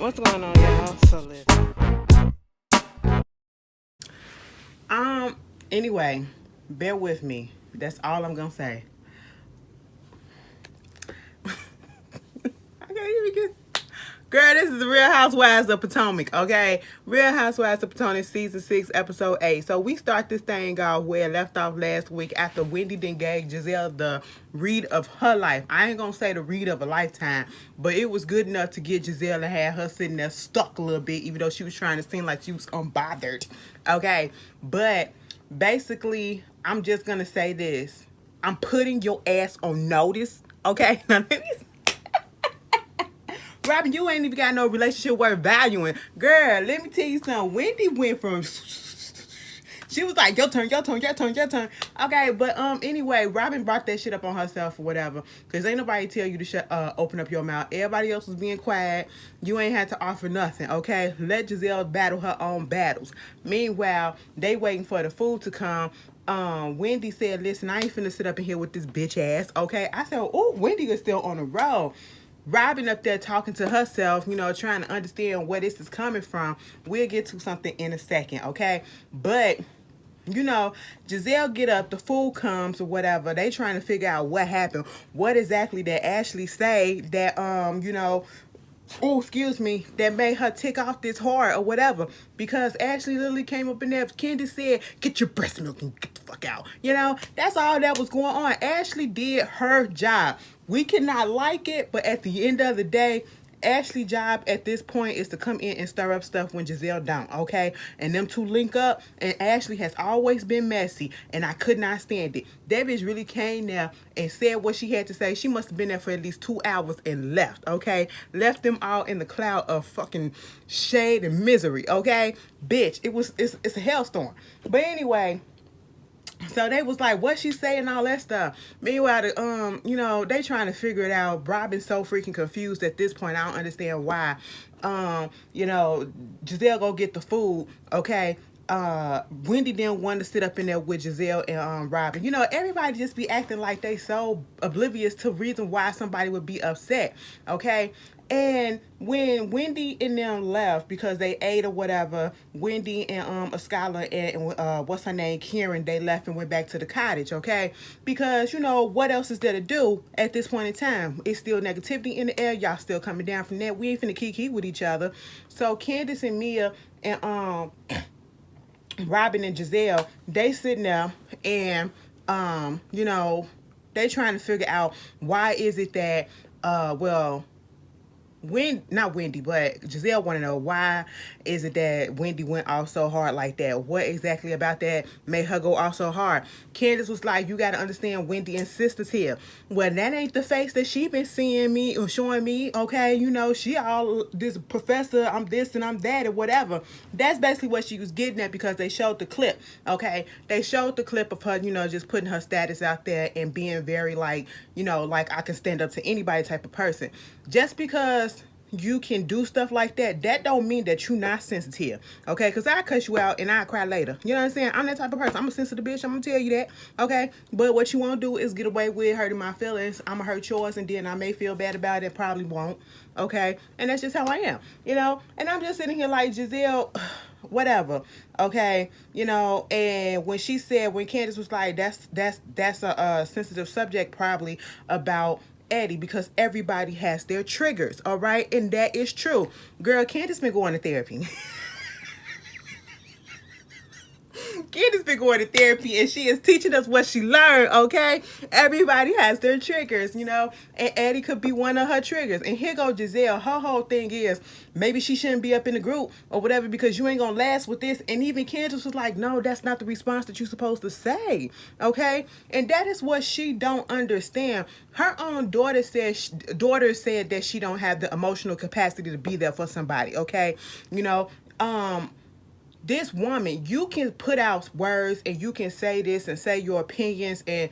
What's going on, y'all? So listen. Um. Anyway, bear with me. That's all I'm gonna say. I can't even get. Girl, this is the Real Housewives of Potomac, okay? Real Housewives of Potomac, season 6, episode 8. So we start this thing off where it left off last week after Wendy then gave Giselle the read of her life. I ain't gonna say the read of a lifetime, but it was good enough to get Giselle and have her sitting there stuck a little bit, even though she was trying to seem like she was unbothered, okay? But basically, I'm just gonna say this. I'm putting your ass on notice, okay? Robin, you ain't even got no relationship worth valuing. Girl, let me tell you something. Wendy went from she was like, your turn, your turn, your turn, your turn. Okay, but anyway, Robin brought that shit up on herself or whatever. Cause ain't nobody tell you to open up your mouth. Everybody else was being quiet. You ain't had to offer nothing, okay? Let Giselle battle her own battles. Meanwhile, they waiting for the food to come. Wendy said, listen, I ain't finna sit up in here with this bitch ass, okay? I said, oh, Wendy is still on the road. Robin up there talking to herself, trying to understand where this is coming from. We'll get to something in a second, okay? But, Giselle get up, the food comes or whatever. They trying to figure out what happened. What exactly did Ashley say that, oh, excuse me, that made her tick off this hard or whatever. Because Ashley literally came up in there. Candy said, get your breast milk and get the fuck out. That's all that was going on. Ashley did her job. We cannot like it, but at the end of the day, Ashley's job at this point is to come in and stir up stuff when Giselle don't, okay? And them two link up, and Ashley has always been messy, and I could not stand it. That bitch really came there and said what she had to say. She must have been there for at least 2 hours and left, okay? Left them all in the cloud of fucking shade and misery, okay? Bitch, it's a hellstorm. But anyway, so they was like, what she say and all that stuff. Meanwhile, they trying to figure it out. Robin's so freaking confused at this point. I don't understand why. Giselle go get the food, okay? Wendy didn't want to sit up in there with Giselle and Robin. Everybody just be acting like they so oblivious to reason why somebody would be upset, okay? And when Wendy and them left because they ate or whatever, Wendy and Skylar and what's her name, Karen, they left and went back to the cottage, okay? Because what else is there to do at this point in time? It's still negativity in the air. Y'all still coming down from that. We ain't finna kiki with each other. So Candace and Mia and Robin and Giselle, they sitting there and they trying to figure out why is it that not Wendy, but Giselle want to know why is it that Wendy went off so hard like that? What exactly about that made her go off so hard? Candace was like, you got to understand Wendy and sisters here. Well, that ain't the face that she been seeing me or showing me, okay? She all this professor, I'm this and I'm that or whatever. That's basically what she was getting at because they showed the clip, okay? They showed the clip of her, just putting her status out there and being very like I can stand up to anybody type of person. Just because you can do stuff like that don't mean that you're not sensitive, okay? Because I cuss you out and I cry later. You know what I'm saying? I'm that type of person. I'm a sensitive bitch. I'm going to tell you that, okay? But what you won't do is get away with hurting my feelings. I'm going to hurt yours, and then I may feel bad about it. Probably won't, okay? And that's just how I am, And I'm just sitting here like, Giselle, whatever, okay? And when Candace was like, that's a sensitive subject probably about Eddie, because everybody has their triggers, all right? And that is true. Girl, Candace been going to therapy. Candace been going to therapy and she is teaching us what she learned, okay? Everybody has their triggers, and Eddie could be one of her triggers. And here go Giselle. Her whole thing is maybe she shouldn't be up in the group or whatever because you ain't gonna last with this. And even Candace was like, no, that's not the response that you're supposed to say, okay? And that is what she don't understand. Her own daughter said that she don't have the emotional capacity to be there for somebody, okay? this woman, you can put out words and you can say this and say your opinions and,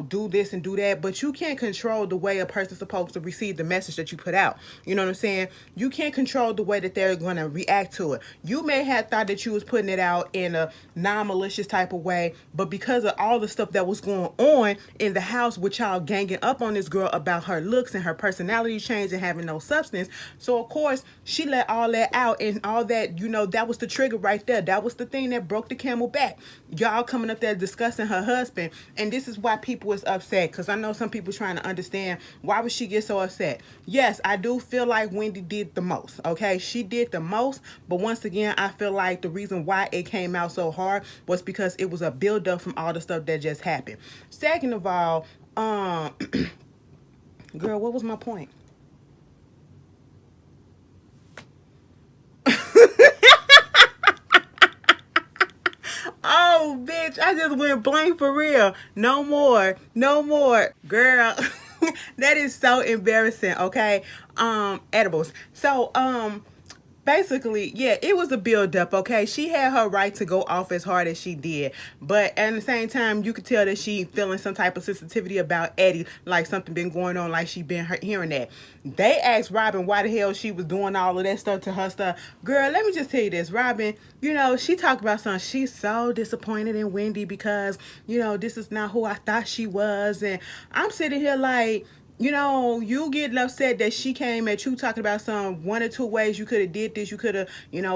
do this and do that, but you can't control the way a person's supposed to receive the message that you put out. You know what I'm saying? You can't control the way that they're going to react to it. You may have thought that you was putting it out in a non-malicious type of way, but because of all the stuff that was going on in the house with y'all ganging up on this girl about her looks and her personality change and having no substance, so of course she let all that out, and all that, that was the trigger right there. That was the thing that broke the camel back. Y'all coming up there discussing her husband, and this is why people is upset, because I know some people trying to understand why would she get so upset. Yes, I do feel like Wendy did the most. Okay, she did the most, but once again, I feel like the reason why it came out so hard was because it was a build-up from all the stuff that just happened. Second of all, girl, what was my point? Oh, bitch, I just went blank for real. No more. No more. Girl, that is so embarrassing, okay? Edibles. So, basically, yeah, it was a build up, okay? She had her right to go off as hard as she did, but at the same time, you could tell that she feeling some type of sensitivity about Eddie, like something been going on, like she been hearing that. They asked Robin why the hell she was doing all of that stuff to her stuff. Girl, let me just tell you this, Robin, she talked about something. She's so disappointed in Wendy because, this is not who I thought she was, and I'm sitting here like, you getting upset that she came at you talking about some one or two ways you could have did this. You could have,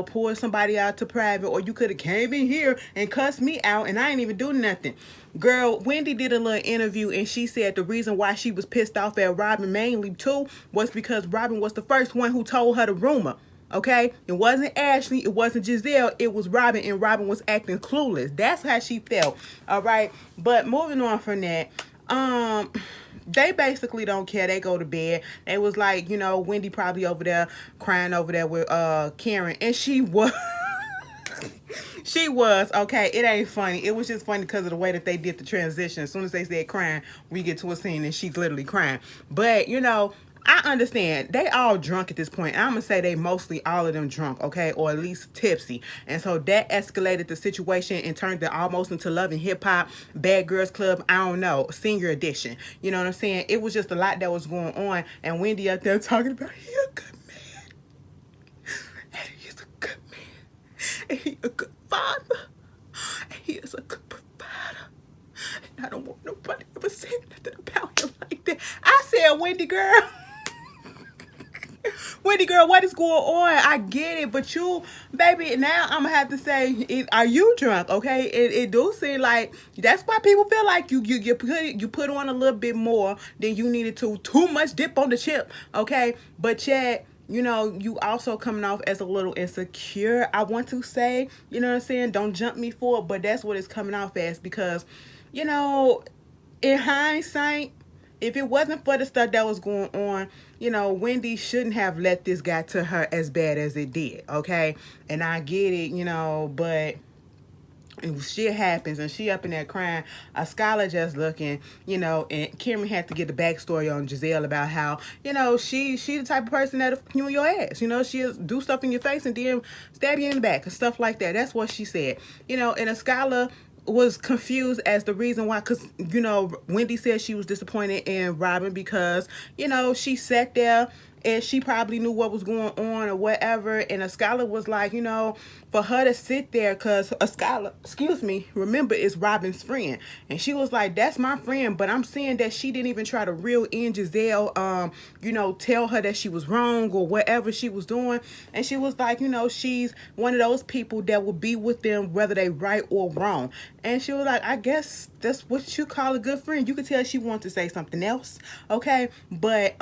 pulled somebody out to private, or you could have came in here and cussed me out, and I ain't even do nothing. Girl, Wendy did a little interview, and she said the reason why she was pissed off at Robin mainly too was because Robin was the first one who told her the rumor. Okay, it wasn't Ashley, it wasn't Giselle, it was Robin, and Robin was acting clueless. That's how she felt. All right, but moving on from that, they basically don't care. They go to bed. They was like, Wendy probably over there crying over there with Karen, and she was. She was, okay. It ain't funny. It was just funny because of the way that they did the transition. As soon as they said crying, we get to a scene and she's literally crying. But I understand. They all drunk at this point. I'm going to say they mostly all of them drunk, okay? Or at least tipsy. And so that escalated the situation and turned it almost into Love and Hip Hop, Bad Girls Club, I don't know, Senior Edition. You know what I'm saying? It was just a lot that was going on. And Wendy out there talking about, he a good man. And he's a good man. And he a good father. And he is a good provider. And I don't want nobody ever saying nothing about him like that. I said, Wendy girl. Wendy girl, what is going on? I get it, but you, baby, now I'm gonna have to say, are you drunk? Okay, it do seem like that's why people feel like you put on a little bit more than you needed to. Too much dip on the chip. Okay, but yet, you also coming off as a little insecure. I want to say, you know what I'm saying? Don't jump me for it, but that's what it's coming off as because, in hindsight, if it wasn't for the stuff that was going on, Wendy shouldn't have let this guy to her as bad as it did, okay? And I get it, but shit happens and she up in there crying. Skylar just looking, and Cameron had to get the backstory on Giselle about how, she the type of person that'll you in your ass. She'll do stuff in your face and then stab you in the back and stuff like that. That's what she said. And Skylar was confused as the reason why, because Wendy said she was disappointed in Robin because she sat there and she probably knew what was going on or whatever, and a scholar was like, for her to sit there, because a scholar, excuse me, remember, is Robin's friend, and she was like, that's my friend, but I'm seeing that she didn't even try to reel in Giselle, tell her that she was wrong or whatever she was doing, and she was like, she's one of those people that will be with them whether they right or wrong, and she was like, I guess that's what you call a good friend. You could tell she wanted to say something else, okay, but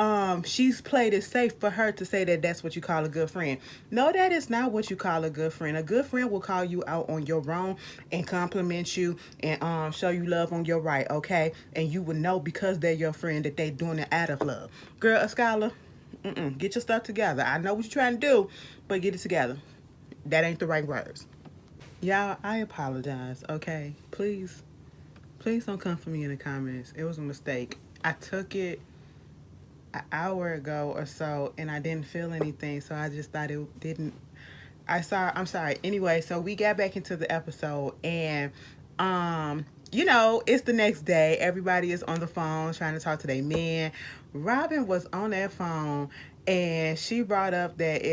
she's played it safe for her to say that that's what you call a good friend. No, that is not what you call a good friend. A good friend will call you out on your wrong and compliment you and show you love on your right, okay? And you would know because they're your friend that they doing it out of love. Girl, Scholar, get your stuff together. I know what you're trying to do, but get it together. That ain't the right words. Y'all, I apologize, okay? Please don't come for me in the comments. It was a mistake. I took it an hour ago or so and I didn't feel anything, so I just thought it didn't I'm sorry. Anyway, so we got back into the episode, and it's the next day. Everybody is on the phone trying to talk to their man. Robin was on that phone, and she brought up that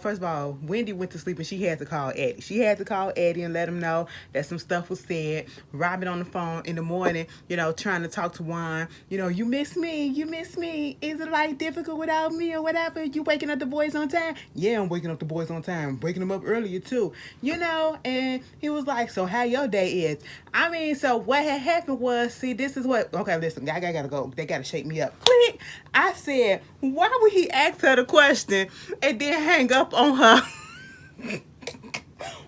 first of all, Wendy went to sleep and she had to call Eddie. She had to call Eddie and let him know that some stuff was said. Robin on the phone in the morning, trying to talk to Juan. You miss me. You miss me. Is it like difficult without me or whatever? You waking up the boys on time? Yeah, I'm waking up the boys on time. Waking them up earlier too. And he was like, so how your day is? I mean, so what had happened was, see, this is what, okay, listen, I gotta go. They gotta shake me up. Click. I said, why would he ask her the question and then hang up on her?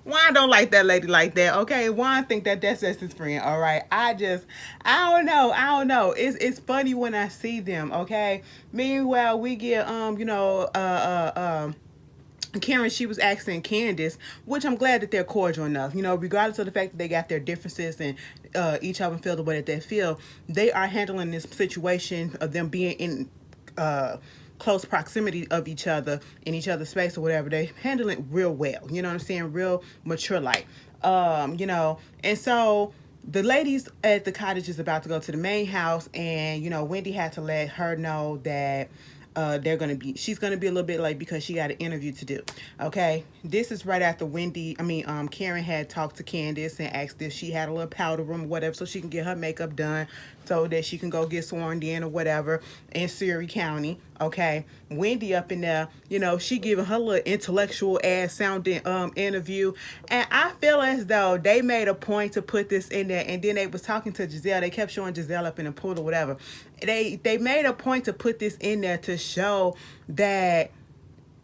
Juan don't like that lady like that, okay? Juan think that that's just his friend, all right? I don't know. It's funny when I see them, okay? Meanwhile, we get Karen, she was asking Candace, which I'm glad that they're cordial enough. Regardless of the fact that they got their differences and each of them feel the way that they feel, they are handling this situation of them being in close proximity of each other in each other's space or whatever. They handle it real well. You know what I'm saying? Real mature like. And so the ladies at the cottage is about to go to the main house, and Wendy had to let her know that she's gonna be a little bit late because she got an interview to do. Okay, this is right after Karen had talked to Candace and asked if she had a little powder room or whatever so she can get her makeup done so that she can go get sworn in or whatever in Surrey County. Okay, Wendy up in there, she giving her little intellectual ass sounding interview, and I feel as though they made a point to put this in there, and then they was talking to Giselle. They kept showing Giselle up in the pool or whatever. They made a point to put this in there to show that,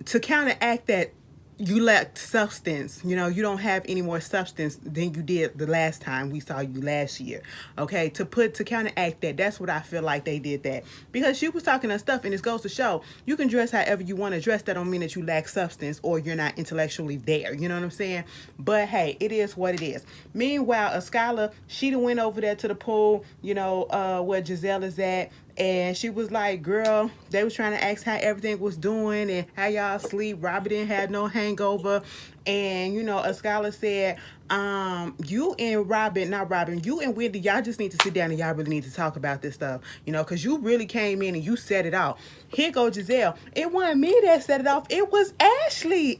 to counteract that you lack substance. You don't have any more substance than you did the last time we saw you last year. Okay, to counteract that, that's what I feel like they did that. Because she was talking her stuff, and it goes to show you can dress however you want to dress. That don't mean that you lack substance or you're not intellectually there. You know what I'm saying? But hey, it is what it is. Meanwhile, Skylar, she done went over there to the pool, where Giselle is at. And she was like, girl, they was trying to ask how everything was doing and how y'all sleep. Robbie didn't have no hangover. And, Skylar said, you and Wendy, y'all just need to sit down and y'all really need to talk about this stuff, because you really came in and you set it off. Here goes Giselle. It wasn't me that set it off. It was Ashley.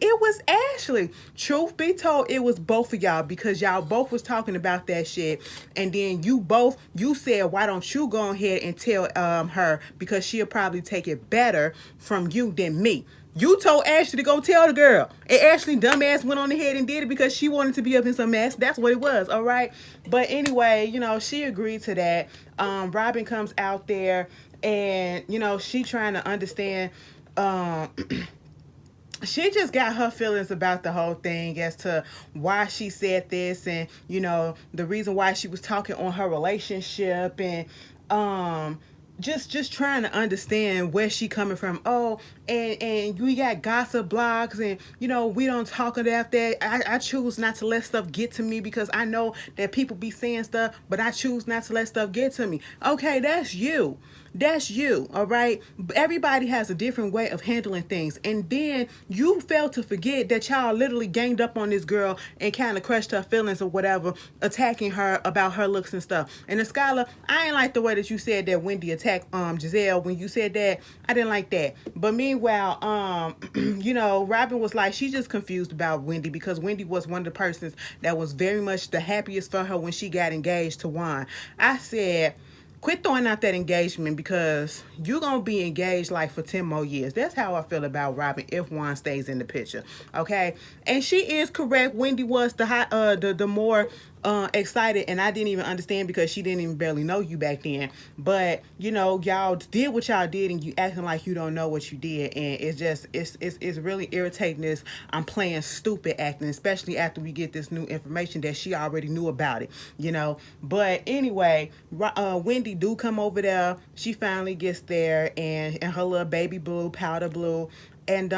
Truth be told, it was both of y'all, because y'all both was talking about that shit. And then you said, why don't you go ahead and tell her, because she'll probably take it better from you than me. You told Ashley to go tell the girl. And Ashley, dumbass, went on ahead and did it because she wanted to be up in some mess. That's what it was, all right? But anyway, she agreed to that. Robin comes out there and, she trying to understand. She just got her feelings about the whole thing as to why she said this and, the reason why she was talking on her relationship and, just trying to understand where she coming from. Oh, and we got gossip blogs, and we don't talk about that. I choose not to let stuff get to me because I know that people be saying stuff, but I choose not to let stuff get to me. Okay, that's you. All right? Everybody has a different way of handling things. And then you fail to forget that y'all literally ganged up on this girl and kind of crushed her feelings or whatever, attacking her about her looks and stuff. And Skylar, I ain't like the way that you said that Wendy attacked Giselle. When you said that, I didn't like that. But meanwhile, Robin was like, she just confused about Wendy because Wendy was one of the persons that was very much the happiest for her when she got engaged to Juan. I said, quit throwing out that engagement because you're going to be engaged like for 10 more years. That's how I feel about Robin if Juan stays in the picture. Okay? And she is correct. Wendy was the more excited, and I didn't even understand because she didn't even barely know you back then. But y'all did what y'all did, and you acting like you don't know what you did, and it's really irritating. This I'm playing stupid acting, especially after we get this new information that she already knew about it. But anyway, Wendy do come over there. She finally gets there, and her little baby blue, powder blue. And,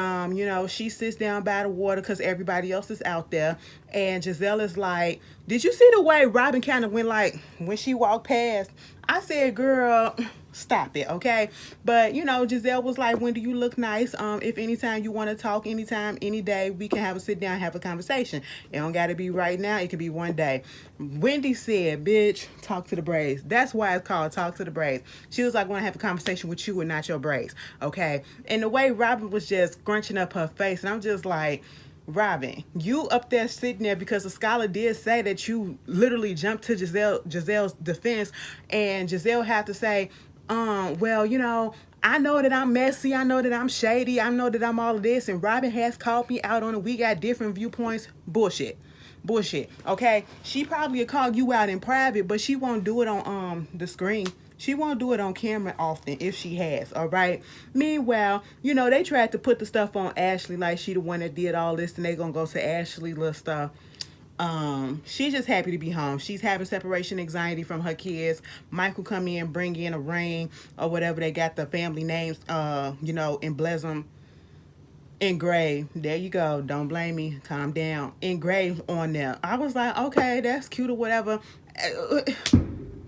she sits down by the water because everybody else is out there. And Giselle is like, did you see the way Robin kind of went like, when she walked past, I said, girl, stop it, okay? But you know, Giselle was like, when do you look nice? If anytime you want to talk, anytime, any day, we can have a sit down, have a conversation. It don't gotta be right now, it could be one day. Wendy said, bitch, talk to the braids. That's why it's called talk to the braids. She was like, I want to have a conversation with you and not your braids, okay? And the way Robin was just scrunching up her face, and I'm just like, Robin, you up there sitting there because the scholar did say that you literally jumped to Giselle's defense, and Giselle had to say, well, you know, I know that I'm messy, I know that I'm shady, I know that I'm all of this, and Robin has called me out on it. We got different viewpoints. Bullshit. Bullshit. Okay? She probably will call you out in private, but she won't do it on the screen. She won't do it on camera often if she has, all right? Meanwhile, you know, they tried to put the stuff on Ashley like she the one that did all this, and they gonna go to Ashley little stuff. She's just happy to be home. She's having separation anxiety from her kids. Michael come in, bring in a ring or whatever. They got the family names, you know, emblazoned, engraved. There you go. Don't blame me. Calm down. Engraved on there. I was like, okay, that's cute or whatever.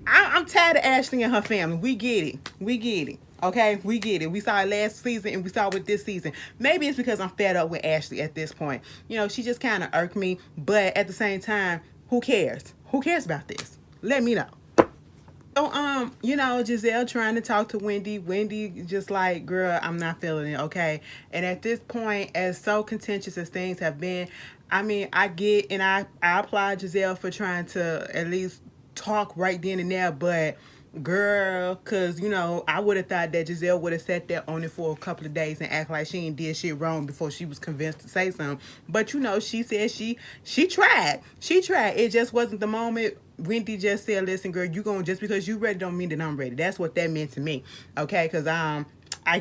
I'm tired of Ashley and her family. We get it. We get it. Okay, we get it. We saw it last season and we saw it this season. Maybe it's because I'm fed up with Ashley at this point. You know, she just kind of irked me. But at the same time, who cares? Who cares about this? Let me know. So, you know, Giselle trying to talk to Wendy. Wendy just like, girl, I'm not feeling it, okay? And at this point, as so contentious as things have been, I mean, I get, and I applaud Giselle for trying to at least talk right then and there, but girl, cause you know, I would have thought that Giselle would have sat there on it for a couple of days and act like she ain't did shit wrong before she was convinced to say something. But you know, she said she tried. She tried. It just wasn't the moment. Wendy just said, listen, girl, you gonna, just because you ready don't mean that I'm ready. That's what that meant to me. Okay, cause I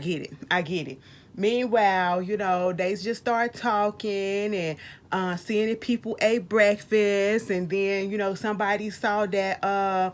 get it. I get it. Meanwhile, you know, they just start talking and seeing if people ate breakfast, and then, you know, somebody saw that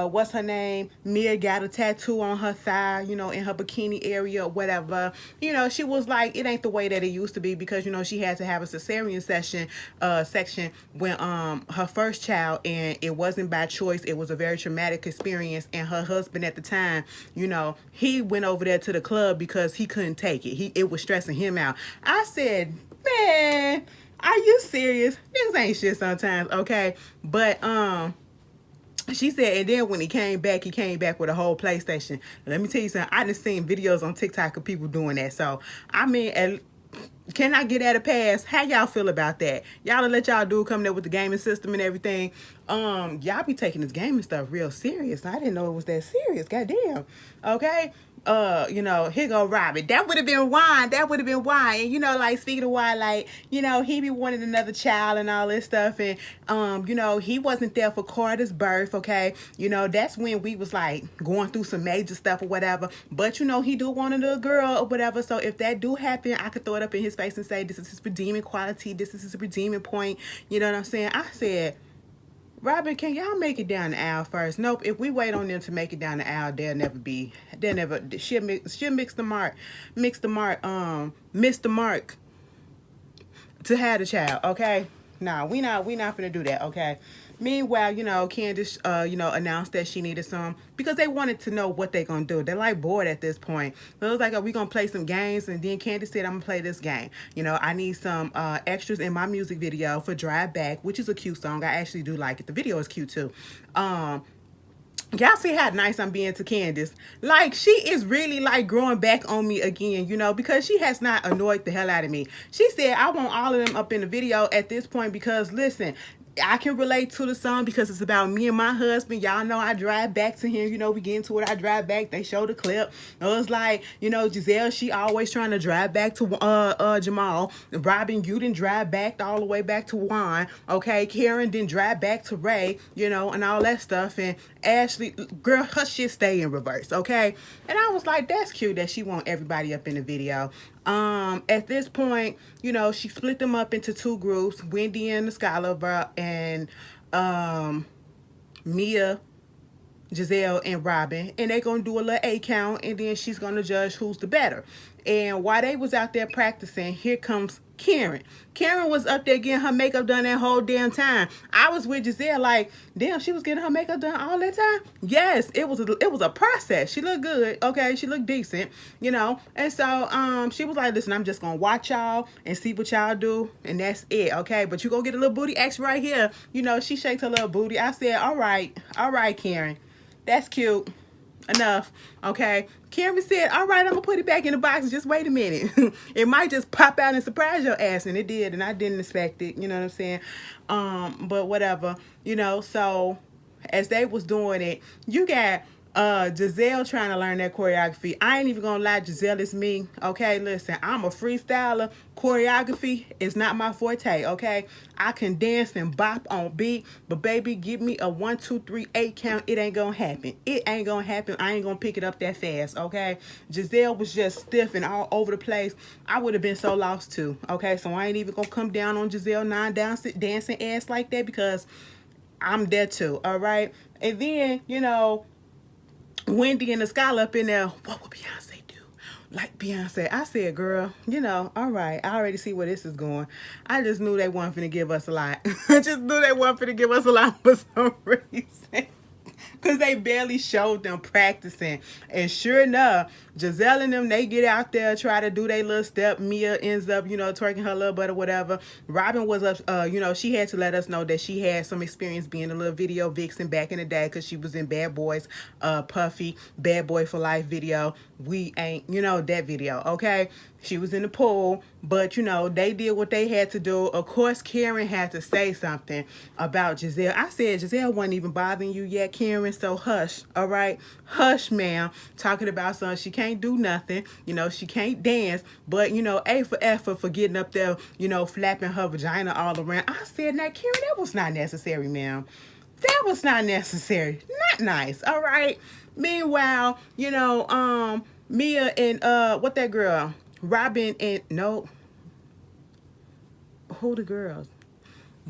what's her name? Mia got a tattoo on her thigh, you know, in her bikini area or whatever. You know, she was like, it ain't the way that it used to be, because, you know, she had to have a cesarean section when her first child, and it wasn't by choice. It was a very traumatic experience, and her husband at the time, you know, he went over there to the club because he couldn't take it. It was stressing him out. I said, man, are you serious? This ain't shit sometimes, okay? But she said, and then when he came back with a whole PlayStation. Let me tell you something. I done seen videos on TikTok of people doing that. So, I mean, can I get at a pass? How y'all feel about that? Y'all let y'all dude come there with the gaming system and everything. Y'all be taking this gaming stuff real serious. I didn't know it was that serious. Goddamn. Okay. You know, here go Robin. That would have been wine. That would have been wine. And you know, like, speaking of wine, like, you know, he be wanting another child and all this stuff. And you know, he wasn't there for Carter's birth, okay? You know, that's when we was like going through some major stuff or whatever. But you know, he do want a girl or whatever. So if that do happen, I could throw it up in his face and say, this is his redeeming quality, this is his redeeming point. You know what I'm saying? I said, Robin, can y'all make it down the aisle first? Nope. If we wait on them to make it down the aisle, she'll mix the mark, miss the mark to have the child, okay? Nah, we not gonna do that, okay? Meanwhile, you know, Candace, you know, announced that she needed some, because they wanted to know what they gonna do. They're like bored at this point. So it was like, are we gonna play some games? And then Candace said, I'm gonna play this game. You know, I need some extras in my music video for Drive Back, which is a cute song. I actually do like it. The video is cute too. Y'all see how nice I'm being to Candace. Like, she is really like growing back on me again, you know, because she has not annoyed the hell out of me. She said, I want all of them up in the video at this point because, listen, I can relate to the song because it's about me and my husband. Y'all know I drive back to him. You know, we get into it. I drive back. They show the clip. It was like, you know, Giselle, she always trying to drive back to Jamal. Robin, you didn't drive back all the way back to Juan. Okay, Karen didn't drive back to Ray, you know, and all that stuff. And Ashley, girl, her shit stay in reverse, okay? And I was like, that's cute that she want everybody up in the video. At this point, you know, she split them up into two groups, Wendy and the Scholar, and Mia, Giselle, and Robin, and they're gonna do a little A count, and then she's gonna judge who's the better. And while they was out there practicing, here comes Karen. Karen was up there getting her makeup done that whole damn time. I was with Giselle like, damn, she was getting her makeup done all that time. Yes, it was a process. She looked good, okay, she looked decent, And so she was like, listen, I'm just gonna watch y'all and see what y'all do, and that's it, okay. But you gonna get a little booty action right here. She shakes her little booty. I said, all right, Karen, that's cute. Enough, okay. Karen said, all right, I'm gonna put it back in the box. Just wait a minute. It might just pop out and surprise your ass, and it did, and I didn't expect it. You know what I'm saying? But whatever. So as they was doing it, you got Giselle trying to learn that choreography. I ain't even gonna lie, Giselle is me. Okay, listen, I'm a freestyler. Choreography is not my forte. Okay, I can dance and bop on beat, but baby, give me a 1, 2, 3, 8 count. It ain't gonna happen. It ain't gonna happen. I ain't gonna pick it up that fast. Okay, Giselle was just stiff and all over the place. I would have been so lost too. Okay, so I ain't even gonna come down on Giselle dancing ass like that, because I'm there too. All right, and then Wendy and the Skylar up in there, what would Beyonce do? Like Beyonce. I said, girl, all right, I already see where this is going. I just knew they weren't finna give us a lot. I just knew they weren't finna give us a lot for some reason. Because they barely showed them practicing. And sure enough, Giselle and them, they get out there, try to do their little step. Mia ends up, twerking her little butt or whatever. Robin was up, she had to let us know that she had some experience being a little video vixen back in the day, because she was in Bad Boys, Puffy, Bad Boy for Life video. We ain't, that video, okay? She was in the pool, but they did what they had to do. Of course, Karen had to say something about Giselle. I said, Giselle wasn't even bothering you yet, Karen, so hush, all right? Hush, ma'am. Talking about something, she can't do nothing, she can't dance, but, A for effort for getting up there, flapping her vagina all around. I said, now, Karen, that was not necessary, ma'am. That was not necessary. Not nice, all right? Meanwhile, Mia and, what that girl? Robin and no, who the girls?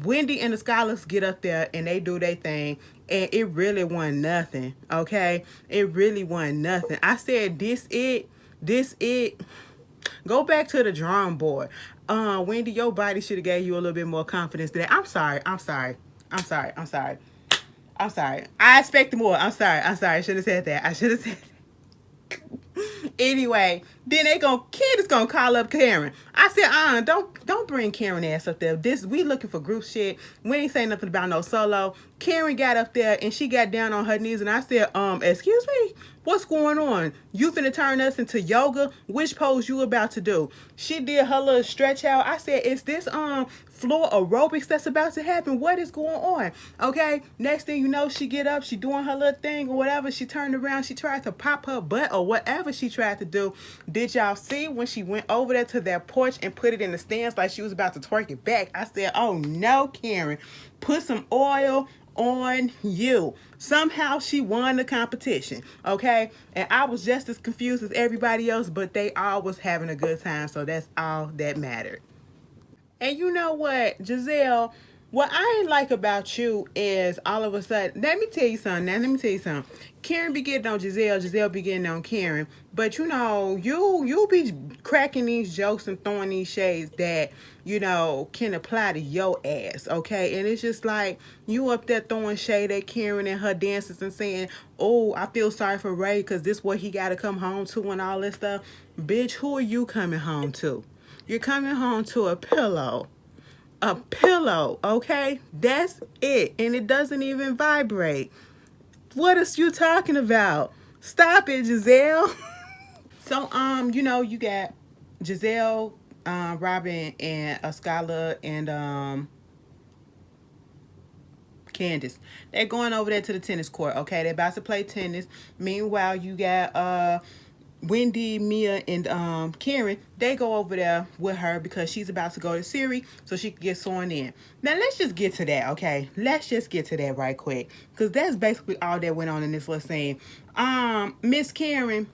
Wendy and the Scholars get up there and they do their thing, and it really wasn't nothing. Okay, it really wasn't nothing. I said, this it. Go back to the drawing board. Wendy, your body should have gave you a little bit more confidence today. I'm sorry. I expected more. I'm sorry. I should have said that. Anyway, then Candace gonna call up Karen. I said, don't bring Karen ass up there. We looking for group shit. We ain't saying nothing about no solo. Karen got up there and she got down on her knees, and I said, excuse me, what's going on? You finna turn us into yoga? Which pose you about to do? She did her little stretch out. I said, is this floor aerobics that's about to happen? What is going on? Okay, next thing you know, she get up, she doing her little thing or whatever. She turned around, she tried to pop her butt or whatever she tried to do. Did y'all see when she went over there to that porch and put it in the stands like she was about to twerk it back? I said, oh no, Karen, put some oil on you. Somehow she won the competition, okay? And I was just as confused as everybody else, but they all was having a good time, so that's all that mattered. And you know what, Giselle, what I ain't like about you is all of a sudden, let me tell you something. Karen be getting on Giselle be getting on Karen. But you be cracking these jokes and throwing these shades that, can apply to your ass, okay? And it's just like, you up there throwing shade at Karen and her dances and saying, oh, I feel sorry for Ray because this what he got to come home to and all this stuff. Bitch, who are you coming home to? You're coming home to a pillow. A pillow, okay? That's it. And it doesn't even vibrate. What is you talking about? Stop it, Giselle. So, you got Giselle, Robin, and Skylar, and Candace. They're going over there to the tennis court, okay? They're about to play tennis. Meanwhile, you got Wendy, Mia, and Karen. They go over there with her because she's about to go to Siri so she can get sworn in. Now let's just get to that, okay? Let's just get to that right quick, because that's basically all that went on in this little scene. Miss Karen,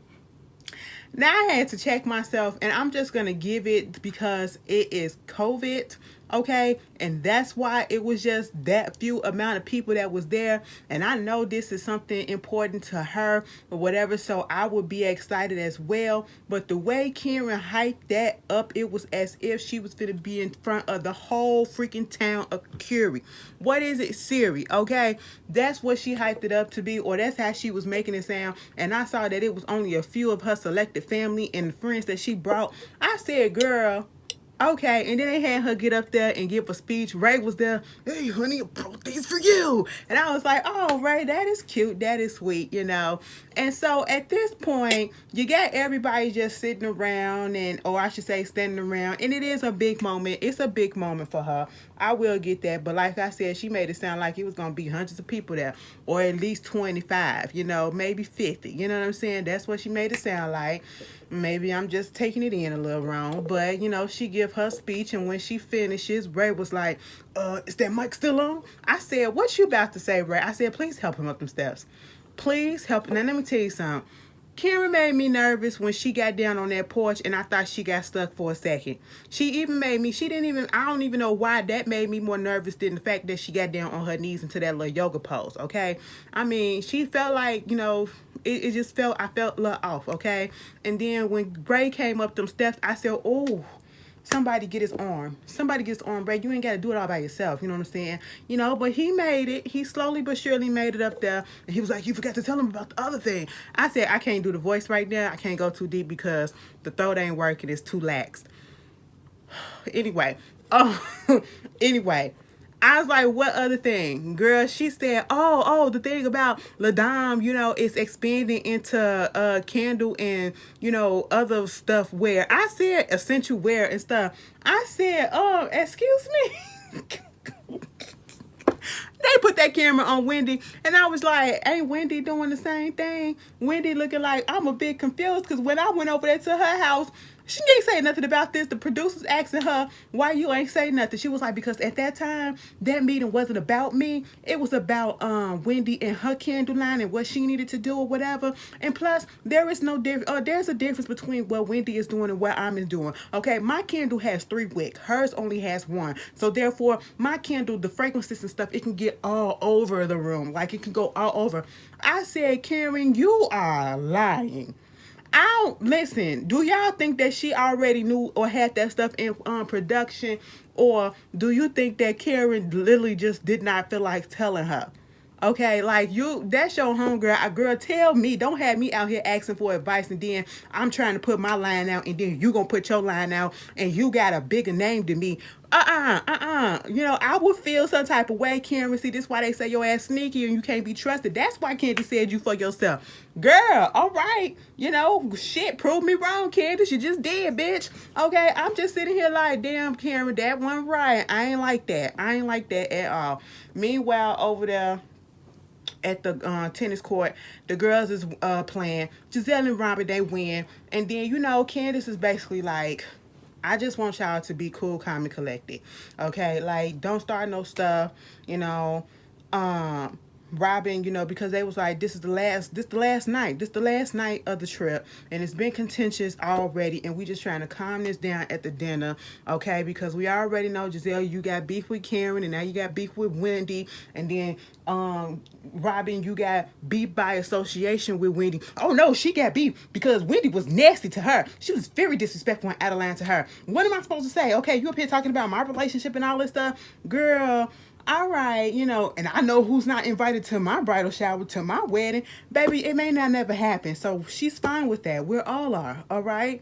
Now I had to check myself, and I'm just gonna give it because it is COVID, okay? And that's why it was just that few amount of people that was there. And I know this is something important to her or whatever, so I would be excited as well. But the way Karen hyped that up, it was as if she was gonna be in front of the whole freaking town of Curie. What is it, Siri? Okay, that's what she hyped it up to be, or that's how she was making it sound. And I saw that it was only a few of her selected family and friends that she brought. I said, girl, okay. And then they had her get up there and give a speech. Ray was there. Hey, honey, I brought these for you. And I was like, oh, Ray, that is cute. That is sweet, you know. And so at this point, you got everybody just sitting around, and, or I should say standing around. And it is a big moment. It's a big moment for her. I will get that. But like I said, she made it sound like it was going to be hundreds of people there, or at least 25, you know, maybe 50. You know what I'm saying? That's what she made it sound like. Maybe I'm just taking it in a little wrong, but you know, she give her speech, and when she finishes, Ray was like, is that mic still on? I said, what you about to say, Ray? I said, please help him up them steps. Please help him. Now let me tell you something. Karen made me nervous when she got down on that porch, and I thought she got stuck for a second. She even made me, I don't even know why that made me more nervous than the fact that she got down on her knees into that little yoga pose, okay? I mean, she felt like, you know, it just felt, I felt a little off, okay? And then when Bray came up them steps, I said, oh, somebody get his arm. Somebody get his arm, Bray. You ain't got to do it all by yourself. You know what I'm saying? You know, but he made it. He slowly but surely made it up there. And he was like, you forgot to tell him about the other thing. I said, I can't do the voice right now. I can't go too deep because the throat ain't working. It's too lax. Anyway. Anyway. I was like, what other thing? Girl, she said, the thing about Ladam, you know, it's expanding into candle and, you know, other stuff wear. I said essential wear and stuff. I said, excuse me. They put that camera on Wendy, and I was like, ain't Wendy doing the same thing? Wendy looking like, I'm a bit confused, because when I went over there to her house, she didn't say nothing about this. The producers asking her, why you ain't say nothing? She was like, because at that time, that meeting wasn't about me. It was about Wendy and her candle line and what she needed to do or whatever. And plus, there is no difference. There's a difference between what Wendy is doing and what I'm doing. Okay, my candle has 3 wicks. Hers only has 1. So therefore, my candle, the fragrances and stuff, it can get all over the room. Like, it can go all over. I said, Karen, you are lying. I don't listen. Do y'all think that she already knew or had that stuff in production, or do you think that Karen literally just did not feel like telling her? Okay, like that's your homegirl. Girl, tell me. Don't have me out here asking for advice, and then I'm trying to put my line out, and then you gonna put your line out, and you got a bigger name than me. You know, I would feel some type of way, Karen. See, this is why they say your ass sneaky and you can't be trusted. That's why Candy said you for yourself. Girl, all right. You know, shit, prove me wrong, Candace. You just did, bitch. Okay, I'm just sitting here like, damn, Karen, that wasn't right. I ain't like that. I ain't like that at all. Meanwhile, over there at the tennis court, the girls is playing. Giselle and Robert, they win. And then, you know, Candace is basically like, I just want y'all to be cool, calm, and collected. Okay? Like, don't start no stuff, you know. Robin, you know, because they was like, this the last night of the trip, and it's been contentious already, and we just trying to calm this down at the dinner, okay? Because we already know, Giselle, you got beef with Karen, and now you got beef with Wendy, and then Robin, you got beef by association with Wendy. Oh no, she got beef because Wendy was nasty to her. She was very disrespectful and out of line to her. What am I supposed to say? Okay, you up here talking about my relationship and all this stuff, girl. All right, you know, and I know who's not invited to my bridal shower, to my wedding. Baby, it may not never happen. So she's fine with that. We all are, all right?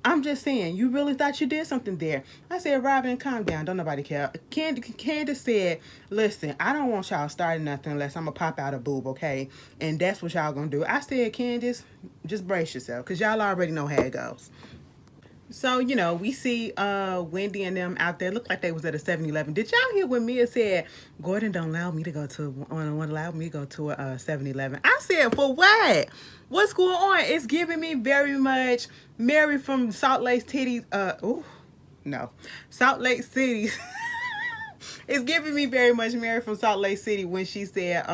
I'm just saying, you really thought you did something there. I said, Robin, calm down. Don't nobody care. Candace said, listen, I don't want y'all starting nothing unless I'm going to pop out a boob, okay? And that's what y'all going to do. I said, Candace, just brace yourself, because y'all already know how it goes. So, you know, we see Wendy and them out there. Look like they was at a 7-Eleven. Did y'all hear when Mia said, Gordon don't allow me to go to a 7-Eleven? I said, for what? What's going on? It's giving me very much Mary from Salt Lake City. Salt Lake City. It's giving me very much Mary from Salt Lake City when she said,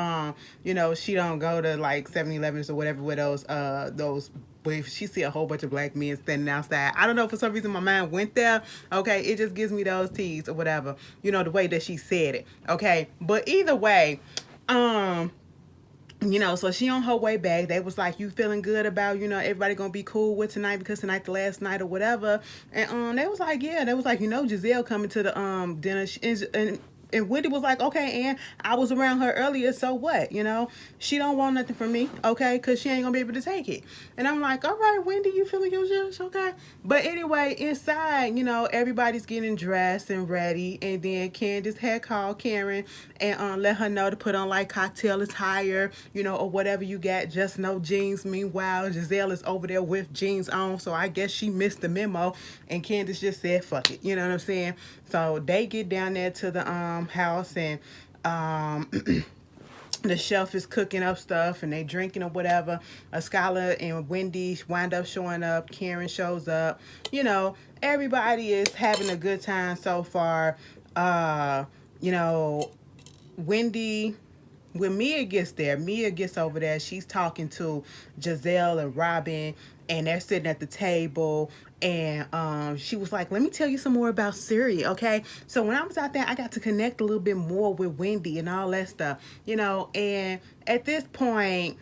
she don't go to like 7-Elevens or whatever with those. But if she see a whole bunch of black men standing outside, I don't know, for some reason my mind went there. Okay, it just gives me those teas or whatever. The way that she said it. Okay, but either way, so she on her way back. They was like, you feeling good about, everybody gonna be cool with tonight because tonight the last night or whatever. And they was like, yeah. They was like, Giselle coming to the dinner. And Wendy was like, okay, and I was around her earlier, so what? She don't want nothing from me, okay, because she ain't gonna be able to take it. And I'm like, all right, Wendy, you feeling your juice, okay? But anyway, inside, everybody's getting dressed and ready, and then Candace had called Karen and let her know to put on like cocktail attire, or whatever you got, just no jeans. Meanwhile, Giselle is over there with jeans on, so I guess she missed the memo, and Candace just said, fuck it, you know what I'm saying? So they get down there to the house, and the chef is cooking up stuff, and they drinking or whatever. Skylar and Wendy wind up showing up. Karen shows up. Everybody is having a good time so far. Wendy, when Mia gets there, Mia gets over there. She's talking to Giselle and Robin, and they're sitting at the table. And she was like, let me tell you some more about Siri, okay? So when I was out there, I got to connect a little bit more with Wendy and all that stuff, And at this point,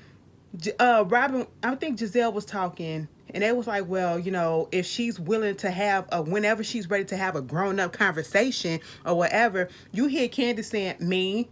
Robin, I think Giselle was talking, and they was like, well, if she's willing to have whenever she's ready to have a grown-up conversation or whatever, you hear Candace saying, me.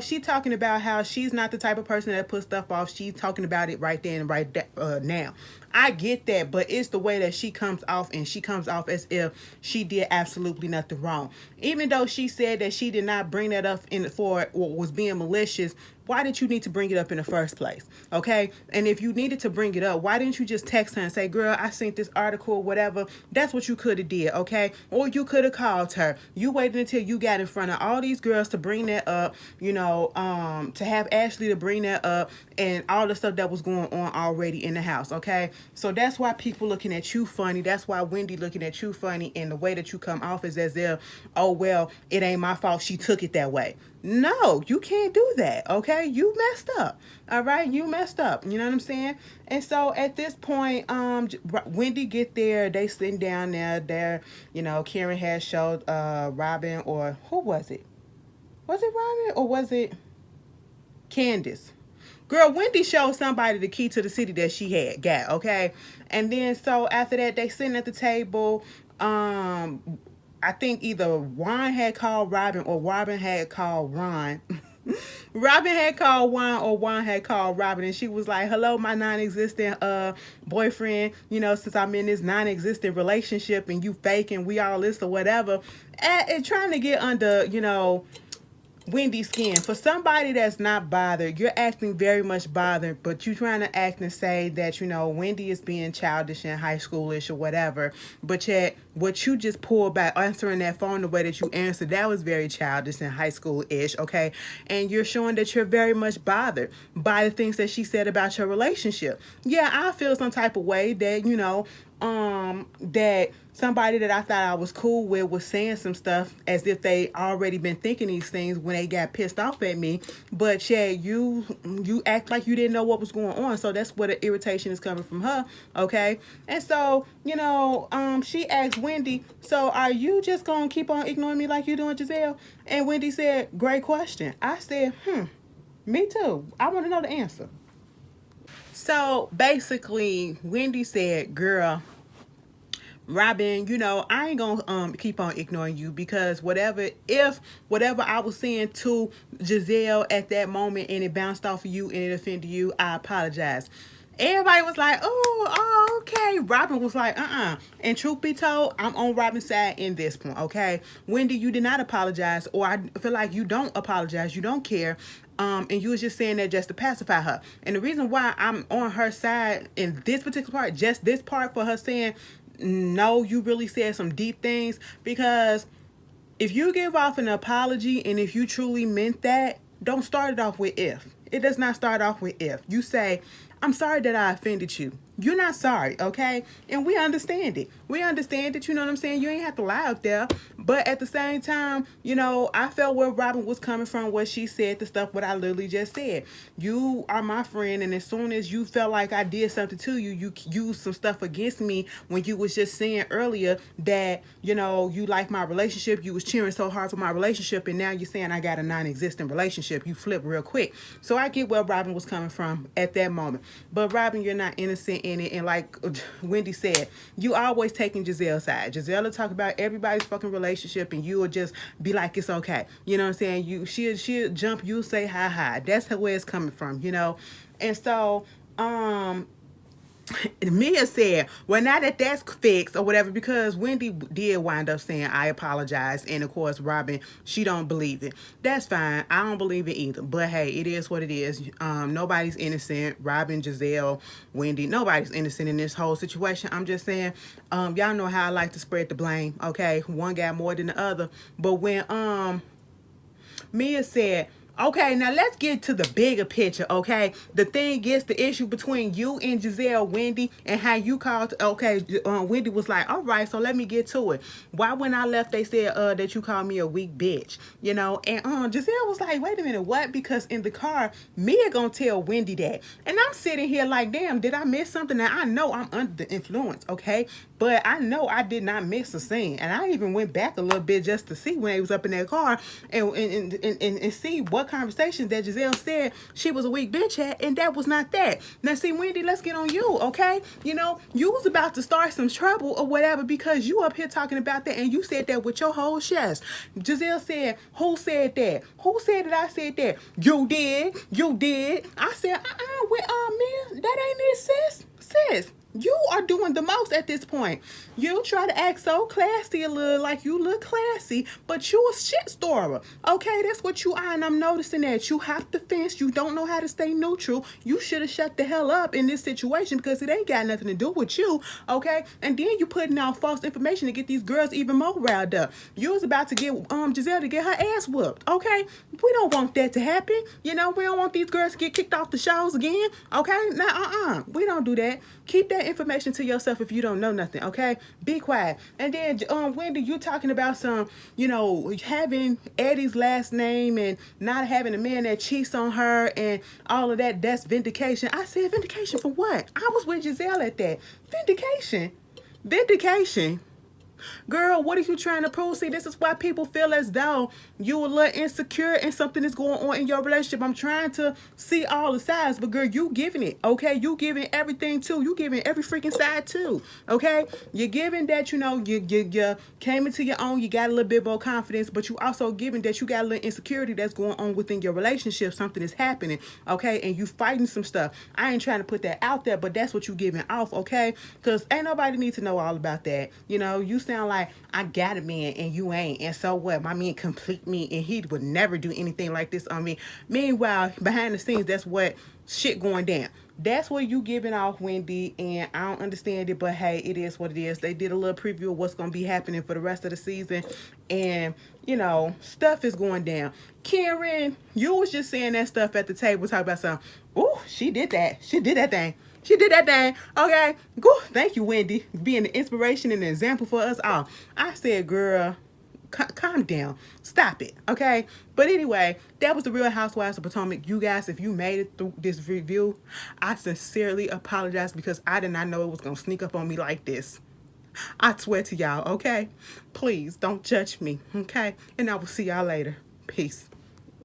She talking about how she's not the type of person that puts stuff off. She's talking about it right then and right now. I get that, but it's the way that she comes off, and she comes off as if she did absolutely nothing wrong. Even though she said that she did not bring that up for or was being malicious, why did you need to bring it up in the first place? Okay? And if you needed to bring it up, why didn't you just text her and say, girl, I sent this article or whatever? That's what you could have did, okay? Or you could have called her. You waited until you got in front of all these girls to bring that up, to have Ashley to bring that up, and all the stuff that was going on already in the house, okay? So that's why people looking at you funny. That's why Wendy looking at you funny, and the way that you come off is as if, oh, well, it ain't my fault she took it that way. No, you can't do that, okay? You messed up, all right? You messed up, you know what I'm saying? And so at this point, Wendy get there. They sitting down there. Karen had showed Robin, or who was it? Was it Robin or was it Candace? Girl, Wendy showed somebody the key to the city that she had got, okay? And then so after that, they sitting at the table. I think either Ron had called Robin or Robin had called Ron. Robin had called Juan, or Juan had called Robin, and she was like, hello, my non-existent boyfriend, since I'm in this non-existent relationship and you fake and we all this or whatever. And trying to get under, Wendy's skin. For somebody that's not bothered, you're acting very much bothered, but you're trying to act and say that, Wendy is being childish and high schoolish or whatever. But yet, what you just pulled back, answering that phone the way that you answered, that was very childish and high school-ish, okay? And you're showing that you're very much bothered by the things that she said about your relationship. Yeah, I feel some type of way that, that somebody that I thought I was cool with was saying some stuff as if they already been thinking these things when they got pissed off at me. But yeah, you act like you didn't know what was going on. So that's where the irritation is coming from her, okay? And so, she asked Wendy, so are you just going to keep on ignoring me like you're doing, Giselle? And Wendy said, great question. I said, me too. I want to know the answer. So basically, Wendy said, girl, Robin, I ain't gonna keep on ignoring you, because whatever I was saying to Giselle at that moment and it bounced off of you and it offended you, I apologize. Everybody was like, oh, okay. Robin was like, And truth be told, I'm on Robin's side in this point, okay? Wendy, you did not apologize, or I feel like you don't apologize. You don't care. And you was just saying that just to pacify her. And the reason why I'm on her side in this particular part, just this part, for her saying, no, you really said some deep things, because if you give off an apology and if you truly meant that, don't start it off with if. It does not start off with if. You say, I'm sorry that I offended you. You're not sorry, okay? And we understand it. We understand that, you know what I'm saying? You ain't have to lie out there. But at the same time, you know, I felt where Robin was coming from, what she said, the stuff what I literally just said. You are my friend, and as soon as you felt like I did something to you, you used some stuff against me when you was just saying earlier that, you know, you like my relationship, you was cheering so hard for my relationship, and now you're saying I got a non-existent relationship. You flip real quick. So I get where Robin was coming from at that moment. But Robin, you're not innocent in it, and like Wendy said, you always taking Giselle's side. Giselle will talk about everybody's fucking relationship, and you will just be like, it's okay. You know what I'm saying? She'll jump, you say hi hi. That's where it's coming from, you know. And so Mia said, well, now that that's fixed or whatever, because Wendy did wind up saying, I apologize. And of course, Robin, she don't believe it. That's fine. I don't believe it either. But hey, it is what it is. Nobody's innocent. Robin, Giselle, Wendy, nobody's innocent in this whole situation. I'm just saying, y'all know how I like to spread the blame. Okay, one got more than the other. But when Mia said, okay, now let's get to the bigger picture, okay? The thing is, the issue between you and Giselle, Wendy, and how you called, okay, Wendy was like, all right, so let me get to it. Why when I left, they said that you called me a weak bitch, you know? And Giselle was like, wait a minute, what? Because in the car, Mia gonna tell Wendy that. And I'm sitting here like, damn, did I miss something? Now, I know I'm under the influence, okay? But I know I did not miss a scene. And I even went back a little bit just to see when they was up in that car and see what conversations that Giselle said she was a weak bitch at, and that was not that. Now, see, Wendy, let's get on you, okay? You know, you was about to start some trouble or whatever because you up here talking about that, and you said that with your whole chest. Giselle said, who said that? Who said that I said that? You did. You did. I said, with Mia, that ain't it, sis. Sis. You are doing the most at this point. You try to act so classy, a little like you look classy, but you a shit storer. Okay, that's what you are, and I'm noticing that you have to fence. You don't know how to stay neutral. You should have shut the hell up in this situation because it ain't got nothing to do with you. Okay, and then you putting out false information to get these girls even more riled up. You was about to get Giselle to get her ass whooped. Okay, we don't want that to happen. You know, we don't want these girls to get kicked off the shows again. Okay, nah, we don't do that. Keep that information to yourself if you don't know nothing, okay? Be quiet. And then, Wendy, you talking about some, you know, having Eddie's last name and not having a man that cheats on her and all of that, that's vindication. I said, vindication for what? I was with Giselle at that. Vindication. Vindication. Girl, what are you trying to prove? See, this is why people feel as though you a little insecure and something is going on in your relationship. I'm trying to see all the sides, but girl, you giving it, okay? You giving everything too. You giving every freaking side too, okay? You're giving that, you know, you came into your own, you got a little bit more confidence, but you also giving that you got a little insecurity that's going on within your relationship. Something is happening, okay? And you fighting some stuff. I ain't trying to put that out there, but that's what you giving off, okay? Because ain't nobody need to know all about that. You know, you sound like I got a man and you ain't, and so what? My man complete me, and he would never do anything like this on me. Meanwhile, behind the scenes, that's what shit going down. That's what you giving off, Wendy, and I don't understand it, but hey, it is what it is. They did a little preview of what's gonna be happening for the rest of the season, and you know, stuff is going down. Karen, you was just saying that stuff at the table, talking about something. Ooh, she did that. She did that thing. She did that thing. Okay. Good. Thank you, Wendy, being an inspiration and an example for us all. I said, girl, calm down. Stop it. Okay. But anyway, that was the Real Housewives of Potomac. You guys, if you made it through this review, I sincerely apologize because I did not know it was going to sneak up on me like this. I swear to y'all, okay? Please don't judge me, okay? And I will see y'all later. Peace.